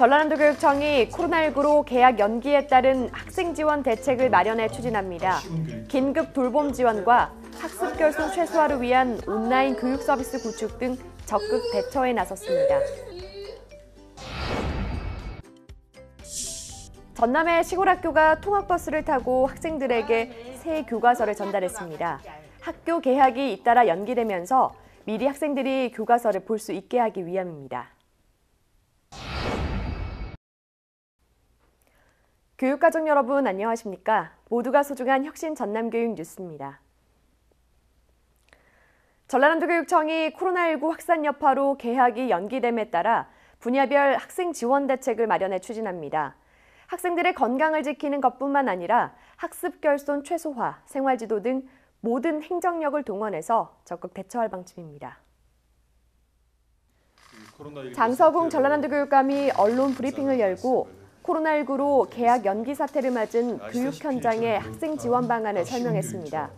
전라남도교육청이 코로나19로 개학 연기에 따른 학생 지원 대책을 마련해 추진합니다. 긴급 돌봄 지원과 학습 결손 최소화를 위한 온라인 교육 서비스 구축 등 적극 대처에 나섰습니다. 전남의 시골 학교가 통학버스를 타고 학생들에게 새 교과서를 전달했습니다. 학교 개학이 잇따라 연기되면서 미리 학생들이 교과서를 볼 수 있게 하기 위함입니다. 교육가족 여러분 안녕하십니까? 모두가 소중한 혁신 전남교육 뉴스입니다. 전라남도교육청이 코로나19 확산 여파로 개학이 연기됨에 따라 분야별 학생 지원 대책을 마련해 추진합니다. 학생들의 건강을 지키는 것뿐만 아니라 학습 결손 최소화, 생활지도 등 모든 행정력을 동원해서 적극 대처할 방침입니다. 장서궁 전라남도교육감이 언론 브리핑을 열고 코로나19로 개학 연기 사태를 맞은 교육 현장의 학생 지원 방안을 설명했습니다.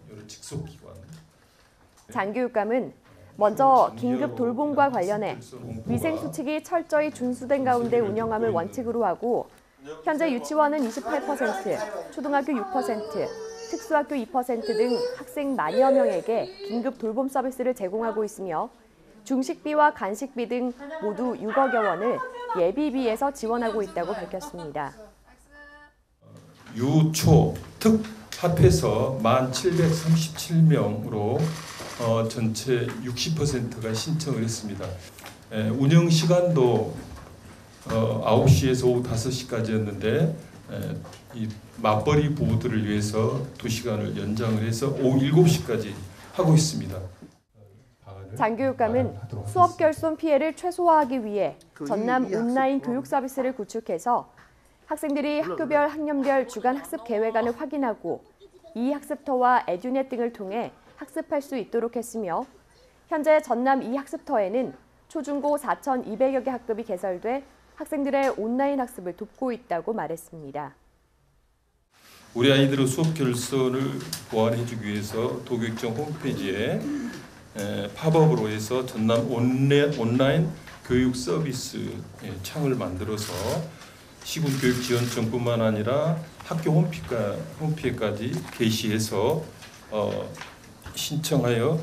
장 교육감은 먼저 긴급 돌봄과 관련해 위생 수칙이 철저히 준수된 가운데 운영함을 원칙으로 하고 현재 유치원은 28%, 초등학교 6%, 특수학교 2% 등 학생 만여 명에게 긴급 돌봄 서비스를 제공하고 있으며 중식비와 간식비 등 모두 6억여 원을 예비비에서 지원하고 있다고 밝혔습니다. 유초, 특 합해서 1,737명으로 전체 60%가 신청을 했습니다. 운영 시간도 9시에서 오후 5시까지였는데 이 맞벌이 부부들을 위해서 2시간을 연장을 해서 오후 7시까지 하고 있습니다. 장 교육감은 수업 결손 피해를 최소화하기 위해 전남 온라인 교육 서비스를 구축해서 학생들이 학교별 학년별 주간 학습 계획안을 확인하고 이학습터와 에듀넷 등을 통해 학습할 수 있도록 했으며 현재 전남 이학습터에는 초중고 4,200여 개 학급이 개설돼 학생들의 온라인 학습을 돕고 있다고 말했습니다. 우리 아이들의 수업 결손을 보완해주기 위해서 도교육청 홈페이지에 팝업으로 해서 전남 온라인 교육 서비스 창을 만들어서 시군교육지원청뿐만 아니라 학교 홈페이지까지 게시해서 신청하여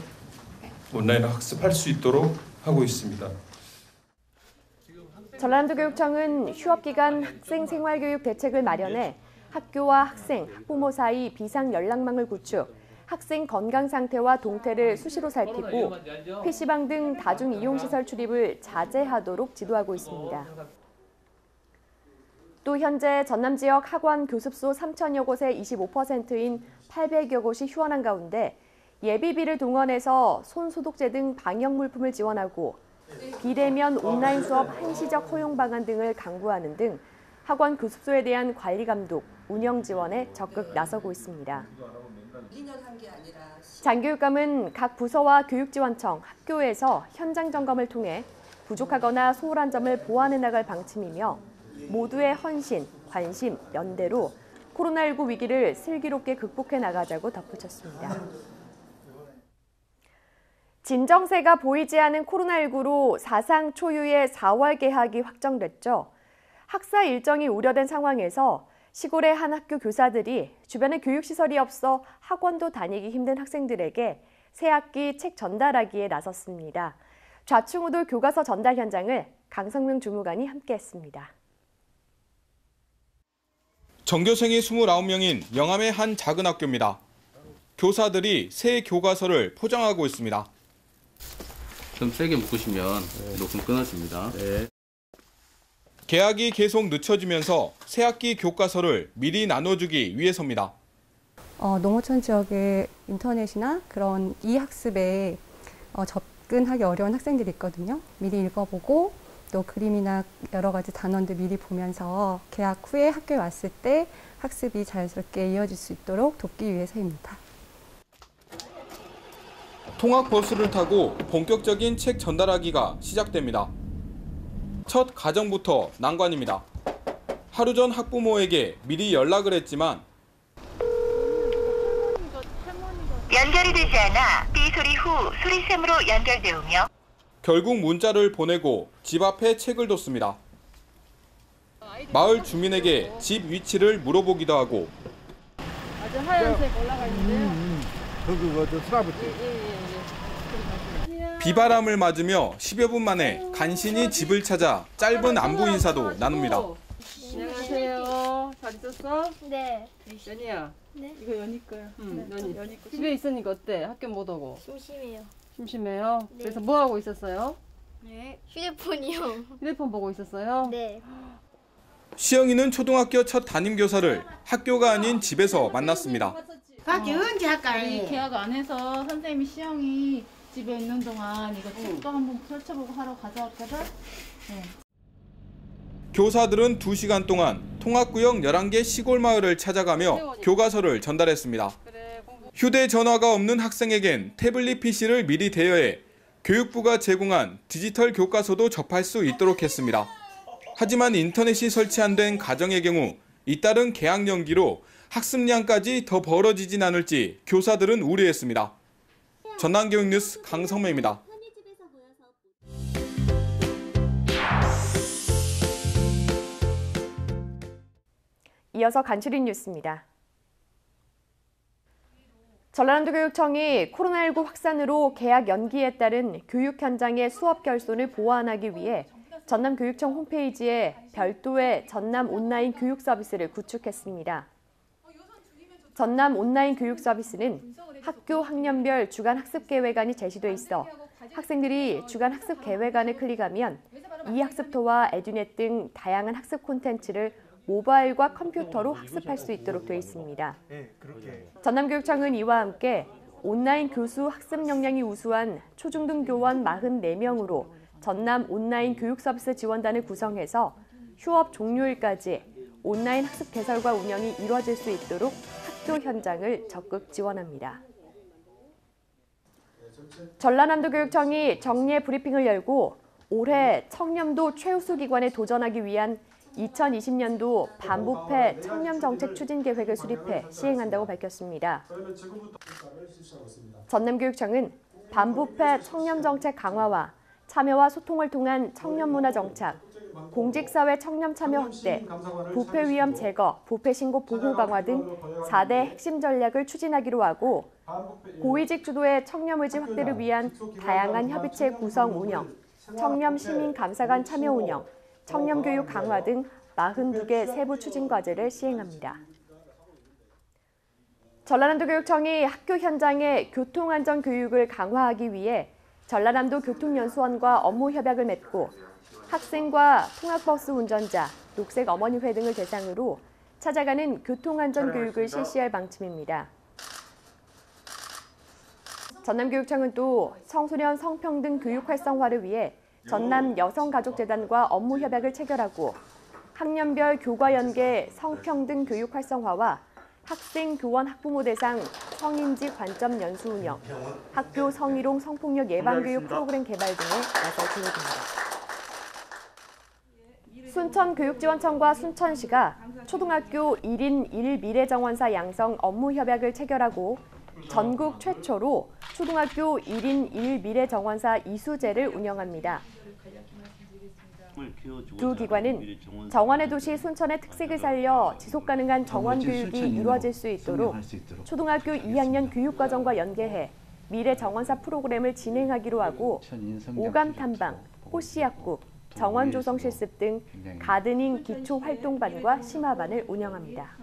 온라인 학습할 수 있도록 하고 있습니다. 전라남도교육청은 휴업기간 학생 생활교육 대책을 마련해 학교와 학생, 학부모 사이 비상 연락망을 구축, 학생 건강 상태와 동태를 수시로 살피고 PC방 등 다중 이용시설 출입을 자제하도록 지도하고 있습니다. 또 현재 전남 지역 학원 교습소 3,000여 곳의 25%인 800여 곳이 휴원한 가운데 예비비를 동원해서 손소독제 등 방역 물품을 지원하고 비대면 온라인 수업 한시적 허용 방안 등을 강구하는 등 학원 교습소에 대한 관리 감독, 운영 지원에 적극 나서고 있습니다. 장 교육감은 각 부서와 교육지원청, 학교에서 현장 점검을 통해 부족하거나 소홀한 점을 보완해 나갈 방침이며 모두의 헌신, 관심, 연대로 코로나19 위기를 슬기롭게 극복해 나가자고 덧붙였습니다. 진정세가 보이지 않은 코로나19로 사상 초유의 4월 개학이 확정됐죠. 학사 일정이 우려된 상황에서 시골의 한 학교 교사들이 주변에 교육시설이 없어 학원도 다니기 힘든 학생들에게 새학기 책 전달하기에 나섰습니다. 좌충우돌 교과서 전달 현장을 강성명 주무관이 함께했습니다. 전교생이 29명인 영암의 한 작은 학교입니다. 교사들이 새 교과서를 포장하고 있습니다. 좀 세게 묶으시면 녹음 끊어집니다. 네. 개학이 계속 늦춰지면서 새학기 교과서를 미리 나눠주기 위해서입니다. 농어촌 지역의 인터넷이나 그런 이학습에 접근하기 어려운 학생들이 있거든요. 미리 읽어보고 또 그림이나 여러 가지 단원들 미리 보면서 개학 후에 학교에 왔을 때 학습이 자연스럽게 이어질 수 있도록 돕기 위해서입니다. 통학버스를 타고 본격적인 책 전달하기가 시작됩니다. 첫 과정부터 난관입니다. 하루 전 학부모에게 미리 연락을 했지만 연결이 되지 않아 삐 소리 후 소리샘으로 연결되오며 결국 문자를 보내고 집 앞에 책을 뒀습니다. 마을 주민에게 집 위치를 물어보기도 하고 아주 하얀색 올라가 있는데요. 그거 스라브티. 비바람을 맞으며 10여 분 만에 간신히 집을 찾아 짧은 안부 인사도 나눕니다. 안녕하세요. 잘 있었어? 네. 연희야. 네. 이거 연희 거야. 연희 거. 집에 있으니까 어때? 학교 못 오고. 심심해요. 심심해요? 네. 그래서 뭐 하고 있었어요? 네. 휴대폰이요. 휴대폰 보고 있었어요? 네. 시영이는 초등학교 첫 담임 교사를 학교가 아닌 집에서 만났습니다. 밖에 언제 할까요? 이 계약 안 해서 선생님이 시영이 집에 있는 동안 이거 책도 한번 펼쳐보고 하러 가져왔거든? 네. 교사들은 2시간 동안 통합구역 11개 시골 마을을 찾아가며 교과서를 전달했습니다. 휴대전화가 없는 학생에겐 태블릿 PC를 미리 대여해 교육부가 제공한 디지털 교과서도 접할 수 있도록 했습니다. 하지만 인터넷이 설치 안 된 가정의 경우 잇따른 개학 연기로 학습량까지 더 벌어지진 않을지 교사들은 우려했습니다. 전남교육뉴스 강성매입니다. 이어서 간추린 뉴스입니다. 전라남도교육청이 코로나19 확산으로 개학 연기에 따른 교육 현장의 수업 결손을 보완하기 위해 전남교육청 홈페이지에 별도의 전남 온라인 교육 서비스를 구축했습니다. 전남 온라인 교육 서비스는 학교 학년별 주간 학습 계획안이 제시돼 있어 학생들이 주간 학습 계획안을 클릭하면 이학습토와 에듀넷 등 다양한 학습 콘텐츠를 모바일과 컴퓨터로 학습할 수 있도록 되어 있습니다. 전남교육청은 이와 함께 온라인 교수 학습 역량이 우수한 초중등 교원 44명으로 전남 온라인 교육 서비스 지원단을 구성해서 휴업 종료일까지 온라인 학습 개설과 운영이 이루어질 수 있도록 학교 현장을 적극 지원합니다. 전라남도교육청이 정례 브리핑을 열고 올해 청렴도 최우수 기관에 도전하기 위한 2020년도 반부패 청렴정책 추진 계획을 수립해 시행한다고 밝혔습니다. 전남교육청은 반부패 청렴정책 강화와 참여와 소통을 통한 청렴문화 정착, 공직사회 청렴 참여 확대, 부패 위험 제거, 부패 신고 보호 강화 등 4대 핵심 전략을 추진하기로 하고 고위직 주도의 청렴 의지 확대를 위한 다양한 협의체 구성 운영, 청렴 시민 감사관 참여 운영, 청렴 교육 강화 등 42개 세부 추진 과제를 시행합니다. 전라남도교육청이 학교 현장의 교통안전 교육을 강화하기 위해 전라남도 교통연수원과 업무 협약을 맺고 학생과 통학버스 운전자, 녹색 어머니회 등을 대상으로 찾아가는 교통안전 교육을 실시할 방침입니다. 전남교육청은 또 청소년 성평등 교육 활성화를 위해 전남 여성가족재단과 업무 협약을 체결하고 학년별 교과 연계 성평등 교육 활성화와 학생, 교원, 학부모 대상 성인지 관점 연수 운영, 학교 성희롱 성폭력 예방교육 프로그램 개발 등에 나설 계획입니다. 순천교육지원청과 순천시가 초등학교 1인 1미래정원사 양성 업무 협약을 체결하고 전국 최초로 초등학교 1인 1미래정원사 이수제를 운영합니다. 두 기관은 정원의 도시 순천의 특색을 살려 지속가능한 정원 교육이 이루어질 수 있도록 초등학교 2학년 교육과정과 연계해 미래 정원사 프로그램을 진행하기로 하고 오감 탐방, 호시약국, 정원 조성 실습 등 가드닝 기초활동반과 심화반을 운영합니다.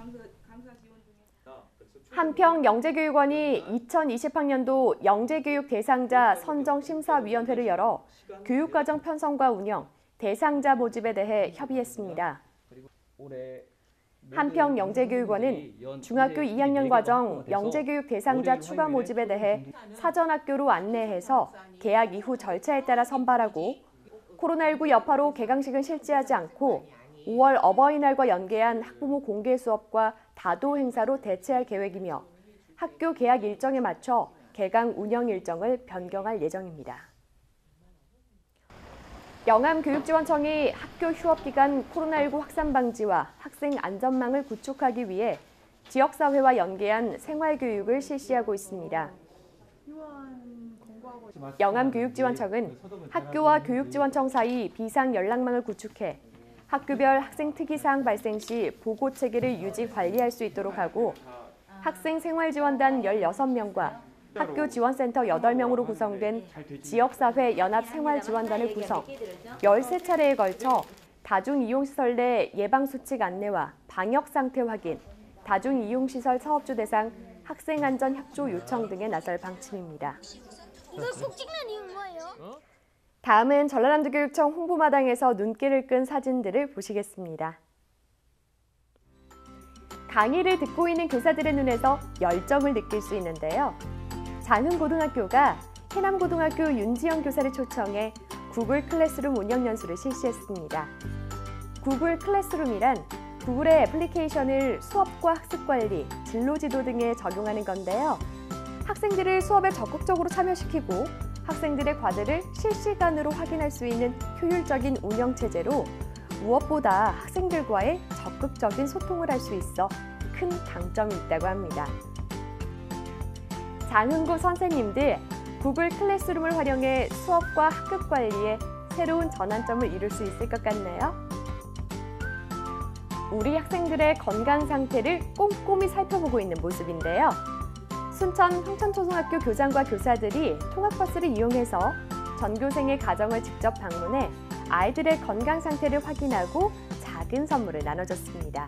한평 영재교육원이 2020학년도 영재교육 대상자 선정심사위원회를 열어 교육과정 편성과 운영, 대상자 모집에 대해 협의했습니다. 한평 영재교육원은 중학교 2학년 과정 영재교육 대상자 추가 모집에 대해 사전학교로 안내해서 개학 이후 절차에 따라 선발하고 코로나19 여파로 개강식은 실시하지 않고 5월 어버이날과 연계한 학부모 공개 수업과 다도 행사로 대체할 계획이며 학교 개학 일정에 맞춰 개강 운영 일정을 변경할 예정입니다. 영암교육지원청이 학교 휴업 기간 코로나19 확산 방지와 학생 안전망을 구축하기 위해 지역사회와 연계한 생활교육을 실시하고 있습니다. 영암교육지원청은 학교와 교육지원청 사이 비상 연락망을 구축해 학교별 학생 특이사항 발생 시 보고 체계를 유지 관리할 수 있도록 하고 학생 생활지원단 16명과 학교 지원센터 8명으로 구성된 지역사회 연합생활지원단을 구성, 13차례에 걸쳐 다중이용시설 내 예방수칙 안내와 방역상태 확인, 다중이용시설 사업주 대상 학생안전 협조 요청 등에 나설 방침입니다. 이거 꼭 찍는 이유는 뭐예요? 다음은 전라남도교육청 홍보마당에서 눈길을 끈 사진들을 보시겠습니다. 강의를 듣고 있는 교사들의 눈에서 열정을 느낄 수 있는데요. 장흥고등학교가 해남고등학교 윤지영 교사를 초청해 구글 클래스룸 운영 연수를 실시했습니다. 구글 클래스룸이란 구글의 애플리케이션을 수업과 학습 관리, 진로 지도 등에 적용하는 건데요. 학생들을 수업에 적극적으로 참여시키고 학생들의 과제를 실시간으로 확인할 수 있는 효율적인 운영 체제로 무엇보다 학생들과의 적극적인 소통을 할 수 있어 큰 강점이 있다고 합니다. 장흥고 선생님들, 구글 클래스룸을 활용해 수업과 학급 관리에 새로운 전환점을 이룰 수 있을 것 같네요. 우리 학생들의 건강 상태를 꼼꼼히 살펴보고 있는 모습인데요. 순천 황천초등학교 교장과 교사들이 통학버스를 이용해서 전교생의 가정을 직접 방문해 아이들의 건강 상태를 확인하고 작은 선물을 나눠줬습니다.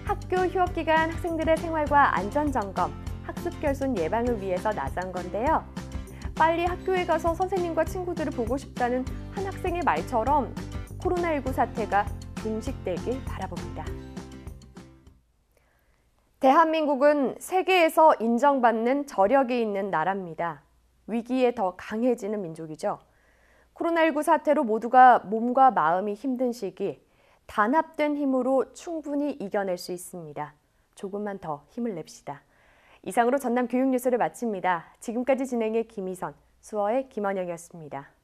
학교 휴업 기간 학생들의 생활과 안전점검, 학습 결손 예방을 위해서 나선 건데요. 빨리 학교에 가서 선생님과 친구들을 보고 싶다는 한 학생의 말처럼 코로나19 사태가 종식되길 바라봅니다. 대한민국은 세계에서 인정받는 저력이 있는 나라입니다. 위기에 더 강해지는 민족이죠. 코로나19 사태로 모두가 몸과 마음이 힘든 시기, 단합된 힘으로 충분히 이겨낼 수 있습니다. 조금만 더 힘을 냅시다. 이상으로 전남 교육뉴스를 마칩니다. 지금까지 진행의 김희선, 수어의 김원영이었습니다.